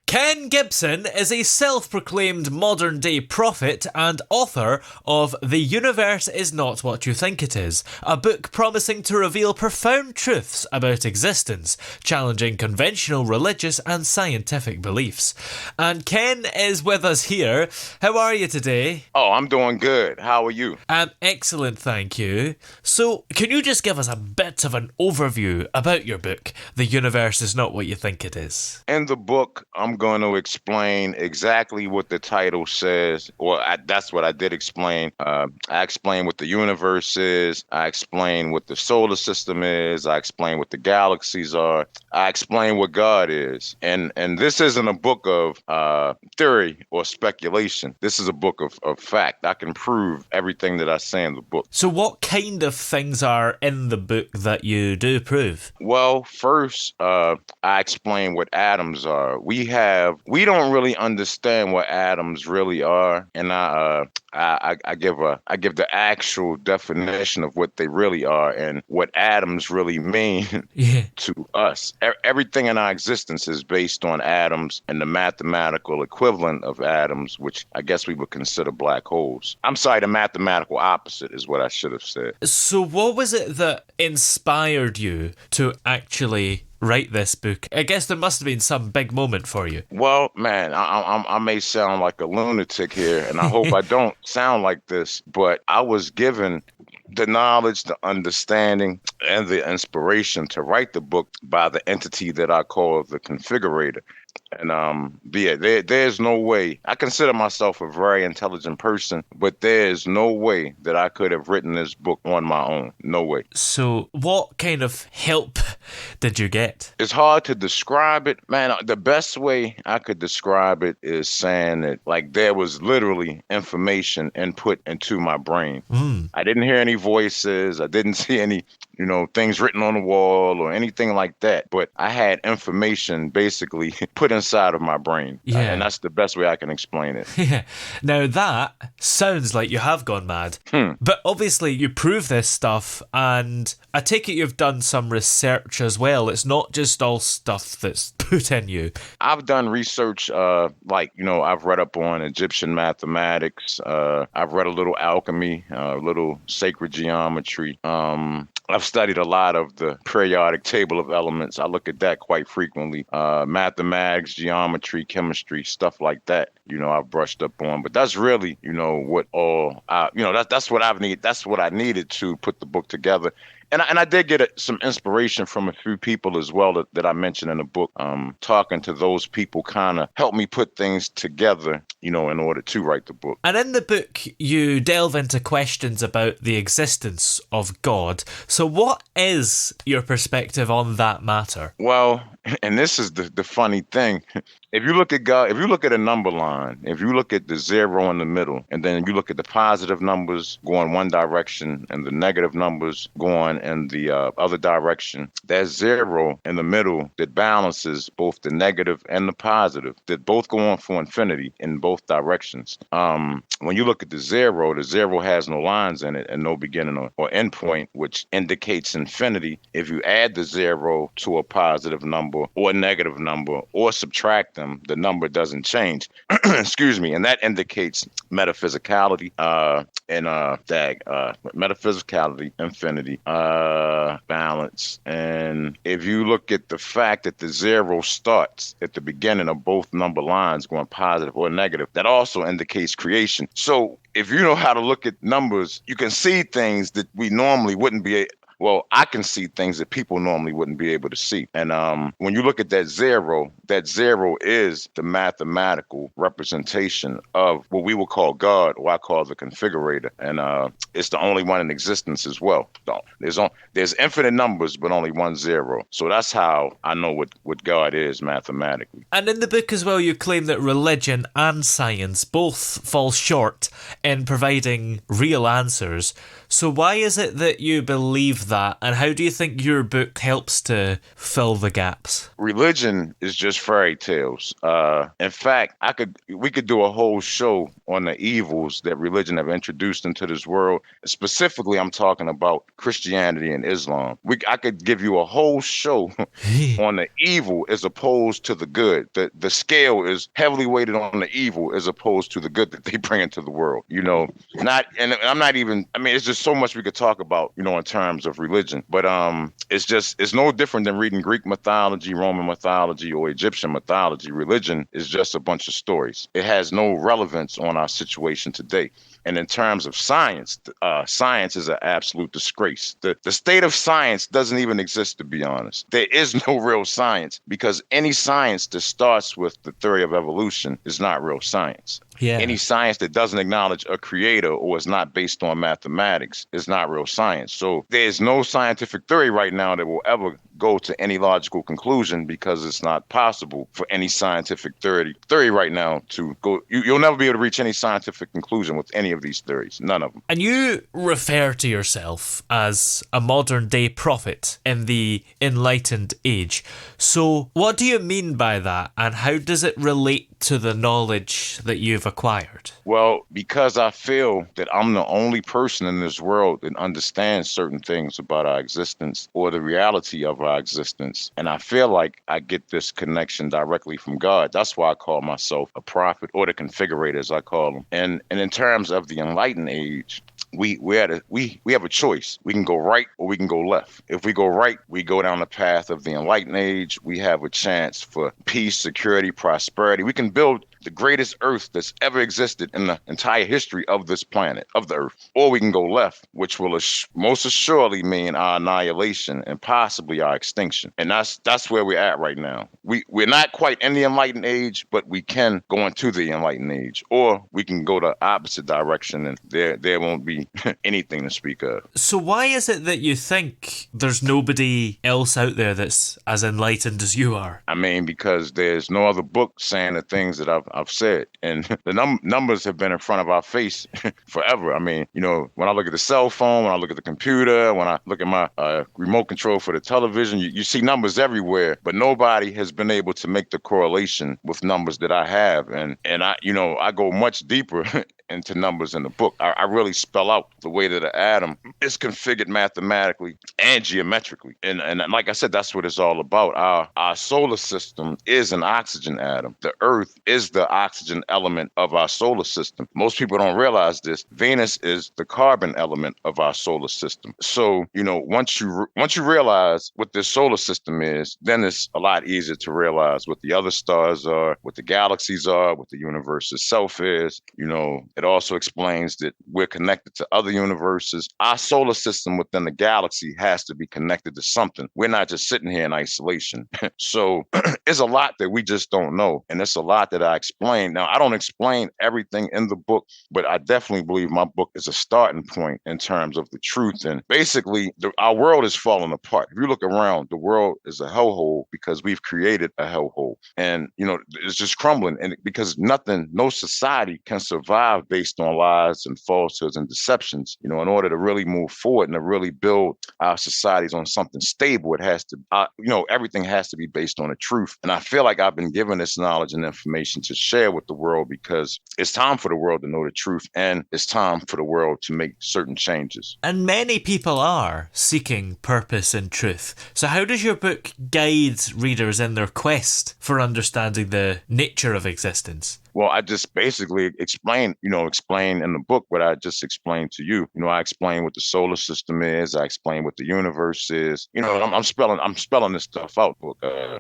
Ken Gibson is a self-proclaimed modern-day prophet and author of The Universe Is Not What You Think It Is, a book promising to reveal profound truths about existence, challenging conventional religious and scientific beliefs. And Ken is with us here. How are you today? Oh, I'm doing good. How are you? I'm excellent, thank you. So, can you just give us a bit of an overview about your book, The Universe Is Not What You Think It Is? In the book, I'm going to explain exactly what the title says. That's what I did explain. I explain what the universe is. I explain what the solar system is. I explain what the galaxies are. I explain what God is. And this isn't a book of theory or speculation. This is a book of fact. I can prove everything that I say in the book. So what kind of things are in the book that you do prove? Well, first, I explain what atoms are. We don't really understand what atoms really are, and I give the actual definition of what they really are and what atoms really mean to us. Everything in our existence is based on atoms and the mathematical equivalent of atoms, which I guess we would consider black holes. I'm sorry, the mathematical opposite is what I should have said. So what was it that inspired you to actually write this book? I guess there must have been some big moment for you. Well, man, I may sound like a lunatic here, and I hope I don't sound like this, but I was given the knowledge, the understanding, and the inspiration to write the book by the entity that I call the configurator. And there's no way. I consider myself a very intelligent person, but there's no way that I could have written this book on my own. No way. So what kind of help did you get? It's hard to describe it, man. The best way I could describe it is saying that, like, there was literally information input into my brain. I didn't hear any voices. I didn't see any, things written on the wall or anything like that. But I had information basically put inside of my brain. Yeah. And that's the best way I can explain it. Yeah. Now that sounds like you have gone mad. But obviously you prove this stuff, and I take it you've done some research as well. It's not just all stuff that's put in you. I've done research, I've read up on Egyptian mathematics. I've read a little alchemy, a little sacred geometry. I've studied a lot of the periodic table of elements. I look at that quite frequently. Mathematics, geometry, chemistry, stuff like that. I've brushed up on. But that's really, that's what I've needed. That's what I needed to put the book together. And I did get some inspiration from a few people as well that I mentioned in the book. Talking to those people kind of helped me put things together, in order to write the book. And in the book, you delve into questions about the existence of God. So what is your perspective on that matter? Well, and this is the funny thing. If you look at God, if you look at a number line, if you look at the zero in the middle, and then you look at the positive numbers going one direction and the negative numbers going in the other direction, there's zero in the middle that balances both the negative and the positive, that both go on for infinity in both directions. When you look at the zero has no lines in it and no beginning or end point, which indicates infinity. If you add the zero to a positive number or a negative number or subtract them, the number doesn't change. Excuse me. And that indicates metaphysicality, metaphysicality, infinity, balance. And if you look at the fact that the zero starts at the beginning of both number lines going positive or negative, that also indicates creation. So if you know how to look at numbers, you can see things that we normally wouldn't be. Well, I can see things that people normally wouldn't be able to see. And when you look at that zero is the mathematical representation of what we will call God, or I call the configurator. And it's the only one in existence as well. There's infinite numbers, but only one zero. So that's how I know what God is mathematically. And in the book as well, you claim that religion and science both fall short in providing real answers. So why is it that you believe that, and how do you think your book helps to fill the gaps? Religion is just fairy tales. In fact, we could do a whole show on the evils that religion have introduced into this world. Specifically, I'm talking about Christianity and Islam. I could give you a whole show on the evil as opposed to the good. The scale is heavily weighted on the evil as opposed to the good that they bring into the world. Not, and I'm not even. I mean, it's just so much we could talk about, in terms of religion. But it's no different than reading Greek mythology, Roman mythology, or Egyptian mythology. Religion is just a bunch of stories. It has no relevance on our situation today. And in terms of science, science is an absolute disgrace. The state of science doesn't even exist, to be honest. There is no real science, because any science that starts with the theory of evolution is not real science. Yeah. Any science that doesn't acknowledge a creator or is not based on mathematics is not real science. So there's no scientific theory right now that will ever go to any logical conclusion, because it's not possible for any scientific theory right now to go. You'll never be able to reach any scientific conclusion with any of these theories. None of them. And you refer to yourself as a modern day prophet in the enlightened age. So what do you mean by that, and how does it relate to the knowledge that you've acquired? Well, because I feel that I'm the only person in this world that understands certain things about our existence, or the reality of our existence. And I feel like I get this connection directly from God. That's why I call myself a prophet, or the configurator, as I call them. And in terms of the enlightened age, we have a choice. We can go right or we can go left. If we go right, we go down the path of the enlightened age. We have a chance for peace, security, prosperity. We can build the greatest earth that's ever existed in the entire history of this planet, of the earth. Or we can go left, which will most assuredly mean our annihilation and possibly our extinction. And that's where we're at right now. We're not quite in the enlightened age, but we can go into the enlightened age. Or we can go the opposite direction, and there won't be anything to speak of. So why is it that you think there's nobody else out there that's as enlightened as you are? I mean, because there's no other book saying the things that I've said, and the numbers have been in front of our face forever. I mean, when I look at the cell phone, when I look at the computer, when I look at my remote control for the television, you see numbers everywhere, but nobody has been able to make the correlation with numbers that I have, and I go much deeper into numbers in the book. I really spell out the way that an atom is configured mathematically and geometrically. And like I said, that's what it's all about. Our solar system is an oxygen atom. The Earth is the oxygen element of our solar system. Most people don't realize this. Venus is the carbon element of our solar system. So, once you realize what this solar system is, then it's a lot easier to realize what the other stars are, what the galaxies are, what the universe itself is. It also explains that we're connected to other universes. Our solar system within the galaxy has to be connected to something. We're not just sitting here in isolation. So it's a lot that we just don't know. And it's a lot that I explain. Now, I don't explain everything in the book, but I definitely believe my book is a starting point in terms of the truth. And basically, our world is falling apart. If you look around, the world is a hellhole because we've created a hellhole. And, it's just crumbling. And because no society can survive based on lies and falsehoods and deceptions. In order to really move forward and to really build our societies on something stable, it has to, everything has to be based on the truth. And I feel like I've been given this knowledge and information to share with the world, because it's time for the world to know the truth, and it's time for the world to make certain changes. And many people are seeking purpose and truth. So how does your book guide readers in their quest for understanding the nature of existence? Well, I just basically explain in the book what I just explained to you. I explain what the solar system is. I explain what the universe is. I'm spelling this stuff out.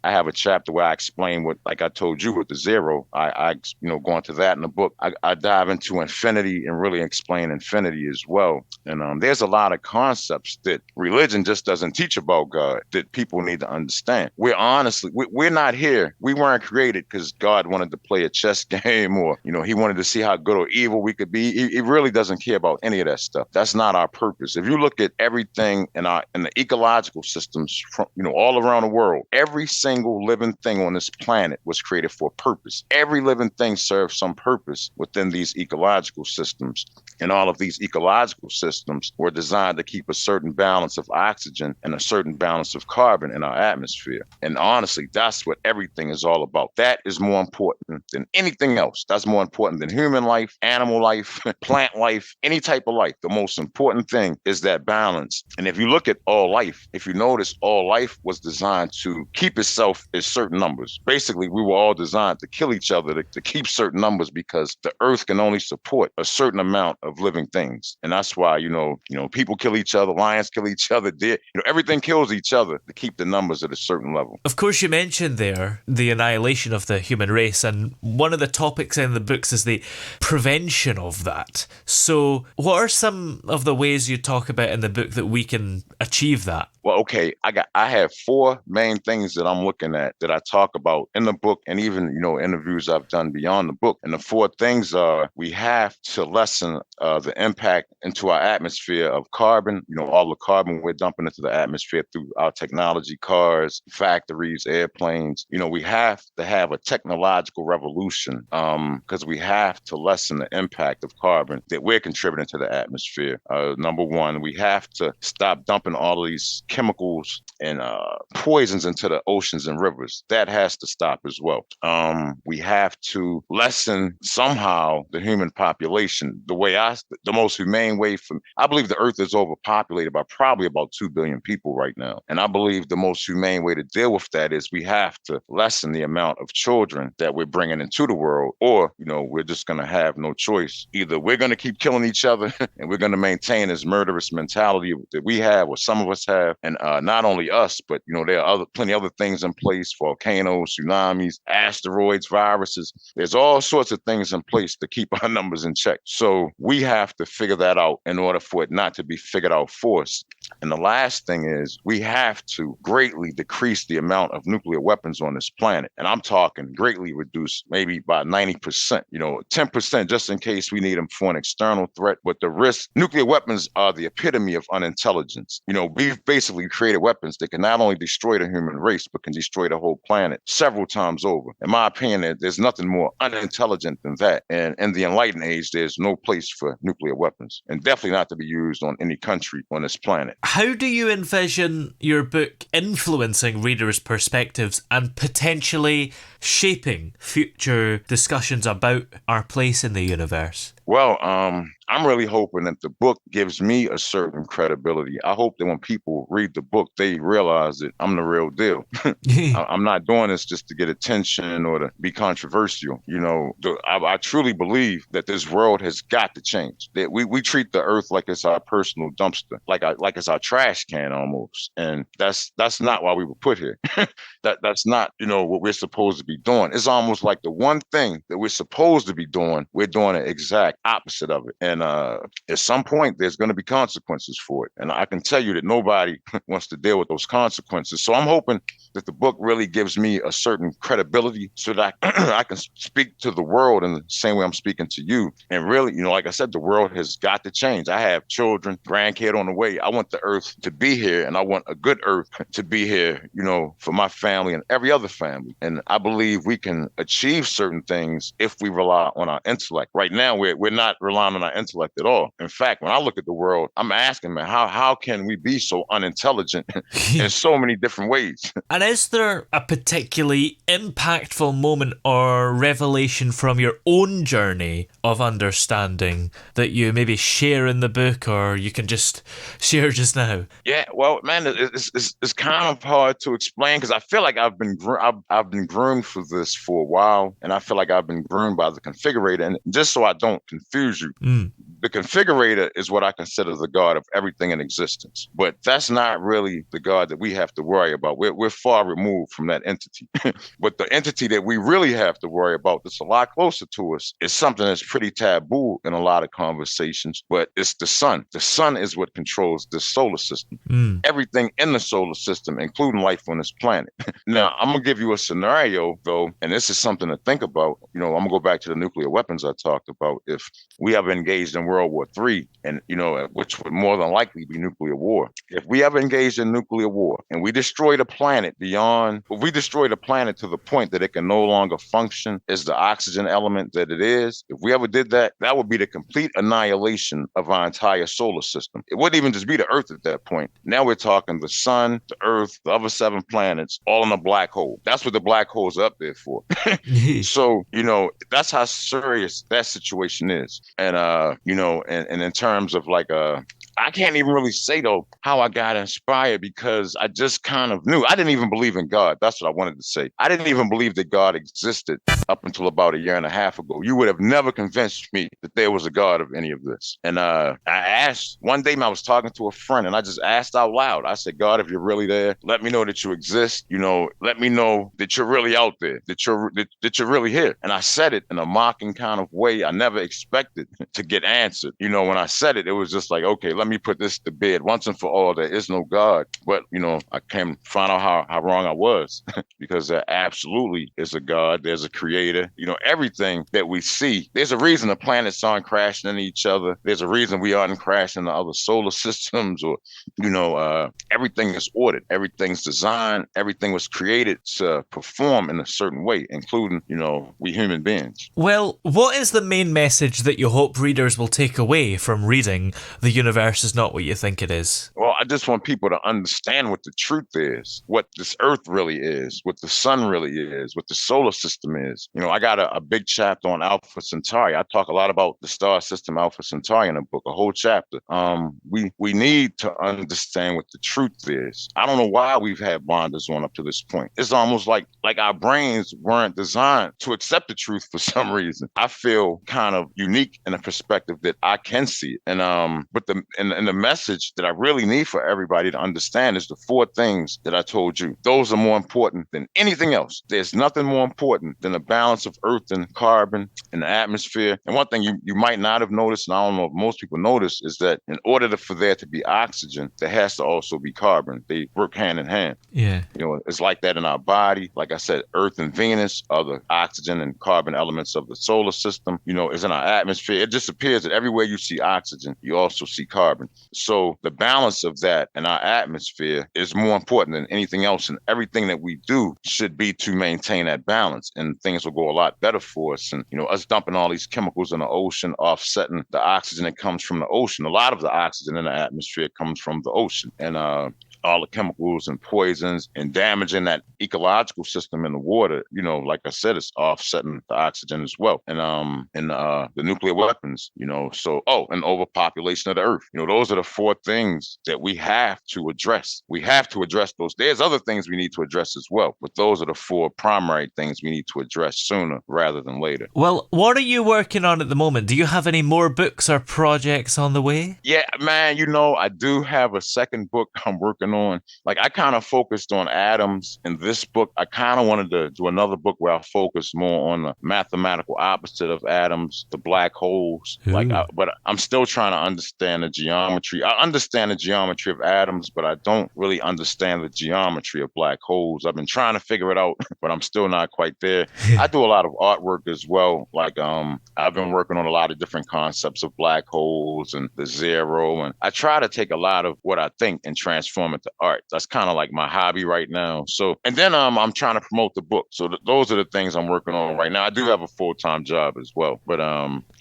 I have a chapter where I explain what, like I told you, with the zero. I go into that in the book. I dive into infinity and really explain infinity as well. And there's a lot of concepts that religion just doesn't teach about God that people need to understand. We're not here. We weren't created because God wanted to play a chess game or, he wanted to see how good or evil we could be. He really doesn't care about any of that stuff. That's not our purpose. If you look at everything in the ecological systems from, all around the world, every single living thing on this planet was created for a purpose. Every living thing serves some purpose within these ecological systems. And all of these ecological systems were designed to keep a certain balance of oxygen and a certain balance of carbon in our atmosphere. And honestly, that's what everything is all about. That is more important than anything else. That's more important than human life, animal life, plant life, any type of life. The most important thing is that balance. And if you look at all life, if you notice, all life was designed to keep itself at certain numbers. Basically, we were all designed to kill each other to keep certain numbers, because the earth can only support a certain amount of living things. And that's why, people kill each other, lions kill each other, deer, everything kills each other to keep the numbers at a certain level. Of course, you mentioned there the annihilation of the human race, and one of the topics in the books is the prevention of that. So what are some of the ways you talk about in the book that we can achieve that? Well, okay, I have 4 main things that I'm looking at that I talk about in the book, and even interviews I've done beyond the book. And the 4 things are: we have to lessen the impact into our atmosphere of carbon. All the carbon we're dumping into the atmosphere through our technology, cars, factories, airplanes. We have to have a technological revolution, because we have to lessen the impact of carbon that we're contributing to the atmosphere. Number 1, we have to stop dumping all of these chemicals and poisons into the oceans and rivers. That has to stop as well. We have to lessen somehow the human population. The most humane way I believe the earth is overpopulated by probably about 2 billion people right now. And I believe the most humane way to deal with that is we have to lessen the amount of children that we're bringing into the world, or, we're just going to have no choice. Either we're going to keep killing each other and we're going to maintain this murderous mentality that we have, or some of us have. And not only us, but, there are plenty of other things in place: volcanoes, tsunamis, asteroids, viruses. There's all sorts of things in place to keep our numbers in check. So we have to figure that out in order for it not to be figured out for us. And the last thing is, we have to greatly decrease the amount of nuclear weapons on this planet. And I'm talking greatly reduce, maybe by 90%, 10% just in case we need them for an external threat. But the risk, nuclear weapons are the epitome of unintelligence. We've basically created weapons that can not only destroy the human race, but can destroy the whole planet several times over. In my opinion, there's nothing more unintelligent than that. And in the enlightened age, there's no place for nuclear weapons, and definitely not to be used on any country on this planet. How do you envision your book influencing readers' perspectives and potentially shaping future discussions about our place in the universe? Well, I'm really hoping that the book gives me a certain credibility. I hope that when people read the book, they realize that I'm the real deal. I'm not doing this just to get attention or to be controversial. I truly believe that this world has got to change. That we treat the earth like it's our personal dumpster, like it's our trash can almost. And that's not why we were put here. That's not, what we're supposed to be doing. It's almost like the one thing that we're supposed to be doing, we're doing the exact opposite of it. And at some point, there's going to be consequences for it. And I can tell you that nobody wants to deal with those consequences. So I'm hoping that the book really gives me a certain credibility so that I can speak to the world in the same way I'm speaking to you. And really, like I said, the world has got to change. I have children, grandkid on the way. I want the earth to be here, and I want a good earth to be here, for my family and every other family. And I believe we can achieve certain things if we rely on our intellect. Right now, we're not relying on our intellect at all. In fact, when I look at the world, I'm asking, man, how can we be so unintelligent in so many different ways? And is there a particularly impactful moment or revelation from your own journey of understanding that you maybe share in the book, or you can just share just now? Yeah, well, man, it's kind of hard to explain, because I feel like I've been groomed for this for a while, and I feel like I've been groomed by the configurator. And just so I don't confuse you, the configurator is what I consider the God of everything in existence. But that's not really the God that we have to worry about. We're far removed from that entity. But the entity that we really have to worry about that's a lot closer to us is something that's pretty taboo in a lot of conversations, but it's the sun. The sun is what controls the solar system. Everything in the solar system, including life on this planet. Now, I'm going to give you a scenario, though, and this is something to think about. I'm going to go back to the nuclear weapons I talked about. If we ever engaged in World War III, and, which would more than likely be nuclear war. If we ever engaged in nuclear war and we destroyed a planet we destroyed a planet to the point that it can no longer function as the oxygen element that it is, if we ever did that, that would be the complete annihilation of our entire solar system. It wouldn't even just be the Earth at that point. Now we're talking the sun, the Earth, the other 7 planets, all in a black hole. That's what the black hole's up there for. So, that's how serious that situation is. And, and in terms of I can't even really say, though, how I got inspired because I just kind of knew. I didn't even believe in God. That's what I wanted to say. I didn't even believe that God existed up until about a year and a half ago. You would have never convinced me that there was a God of any of this. And I asked, one day I was talking to a friend and I just asked out loud. I said, God, if you're really there, let me know that you exist. Let me know that you're really out there, that you're really here. And I said it in a mocking kind of way I never expected to get answered. When I said it, it was just like, okay, let me put this to bed once and for all. There is no God. But, I came to find out how wrong I was because there absolutely is a God. There's a creator. Everything that we see, there's a reason the planets aren't crashing into each other. There's a reason we aren't crashing into other solar systems or, everything is ordered. Everything's designed. Everything was created to perform in a certain way, including, we human beings. Well, what is the main message that you hope readers will take away from reading The Universe Is Not What You Think It Is? Well, I just want people to understand what the truth is, what this earth really is, what the sun really is, what the solar system is. I got a big chapter on Alpha Centauri. I talk a lot about the star system Alpha Centauri in a book, a whole chapter. We need to understand what the truth is. I don't know why we've had blinders on up to this point. It's almost like our brains weren't designed to accept the truth for some reason. I feel kind of unique in a perspective that I can see it. And but the message that I really need for everybody to understand is the 4 things that I told you. Those are more important than anything else. There's nothing more important than the balance of earth and carbon in the atmosphere. And one thing you might not have noticed, and I don't know if most people notice, is that in order for there to be oxygen, there has to also be carbon. They work hand in hand. Yeah. It's like that in our body. Like I said, Earth and Venus are the oxygen and carbon elements of the solar system, is in our atmosphere. It just appears that everywhere you see oxygen, you also see carbon. So the balance of that in our atmosphere is more important than anything else. And everything that we do should be to maintain that balance. And things will go a lot better for us. And, us dumping all these chemicals in the ocean, offsetting the oxygen that comes from the ocean. A lot of the oxygen in the atmosphere comes from the ocean. And all the chemicals and poisons and damaging that ecological system in the water, like I said, it's offsetting the oxygen as well. And the nuclear weapons, and overpopulation of the earth. Those are the 4 things that we have to address. We have to address those. There's other things we need to address as well, but those are the 4 primary things we need to address sooner rather than later. Well, what are you working on at the moment? Do you have any more books or projects on the way? Yeah, man, I do have a second book I'm working on. Like, I kind of focused on atoms in this book. I kind of wanted to do another book where I focus more on the mathematical opposite of atoms, the black holes. But I'm still trying to understand the geometry. I understand the geometry of atoms, but I don't really understand the geometry of black holes. I've been trying to figure it out, but I'm still not quite there. I do a lot of artwork as well. Like, I've been working on a lot of different concepts of black holes and the zero. And I try to take a lot of what I think and transform it to art. That's kind of like my hobby right now. So, and then I'm trying to promote the book. So those are the things I'm working on right now. I do have a full-time job as well, but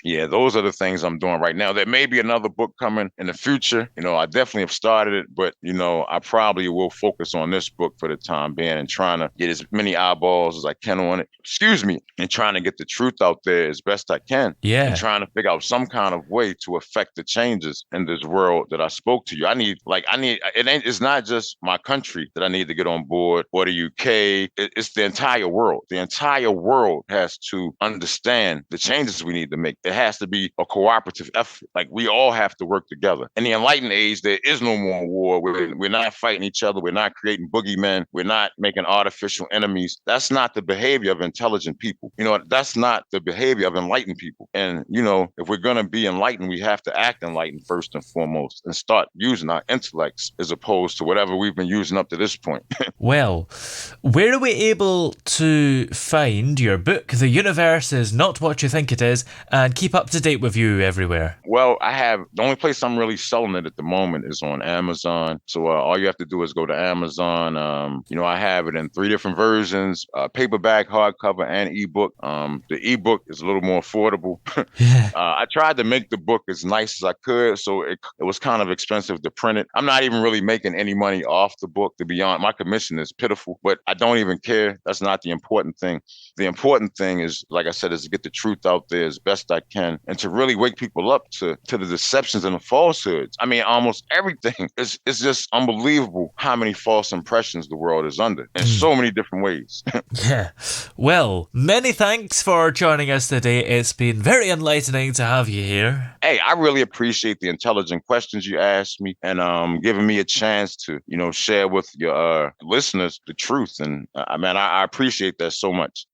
yeah, those are the things I'm doing right now. There may be another book coming in the future. I definitely have started it, but I probably will focus on this book for the time being and trying to get as many eyeballs as I can on it. And trying to get the truth out there as best I can. Yeah. And trying to figure out some kind of way to affect the changes in this world that I spoke to you. It's it's not just my country that I need to get on board or the UK. It's the entire world. The entire world has to understand the changes we need to make. It has to be a cooperative effort. Like we all have to work together. In the enlightened age, there is no more war. We're not fighting each other. We're not creating boogeymen. We're not making artificial enemies. That's not the behavior of intelligent people. That's not the behavior of enlightened people. And, if we're going to be enlightened, we have to act enlightened first and foremost and start using our intellects as opposed to whatever we've been using up to this point. Well, where are we able to find your book, The Universe Is Not What You Think It Is, and keep up to date with you everywhere? Well, the only place I'm really selling it at the moment is on Amazon. So all you have to do is go to Amazon. I have it in 3 different versions, paperback, hardcover, and ebook. The ebook is a little more affordable. Yeah. I tried to make the book as nice as I could, so it was kind of expensive to print it. I'm not even really making any money off the book, to be honest. My commission is pitiful, but I don't even care. That's not the important thing. The important thing is, like I said, is to get the truth out there as best I can and to really wake people up to the deceptions and the falsehoods. I mean, almost everything. It's just unbelievable how many false impressions the world is under in so many different ways. Yeah. Well, many thanks for joining us today. It's been very enlightening to have you here. Hey, I really appreciate the intelligent questions you asked me and giving me a chance to, share with your listeners the truth. And I appreciate that so much.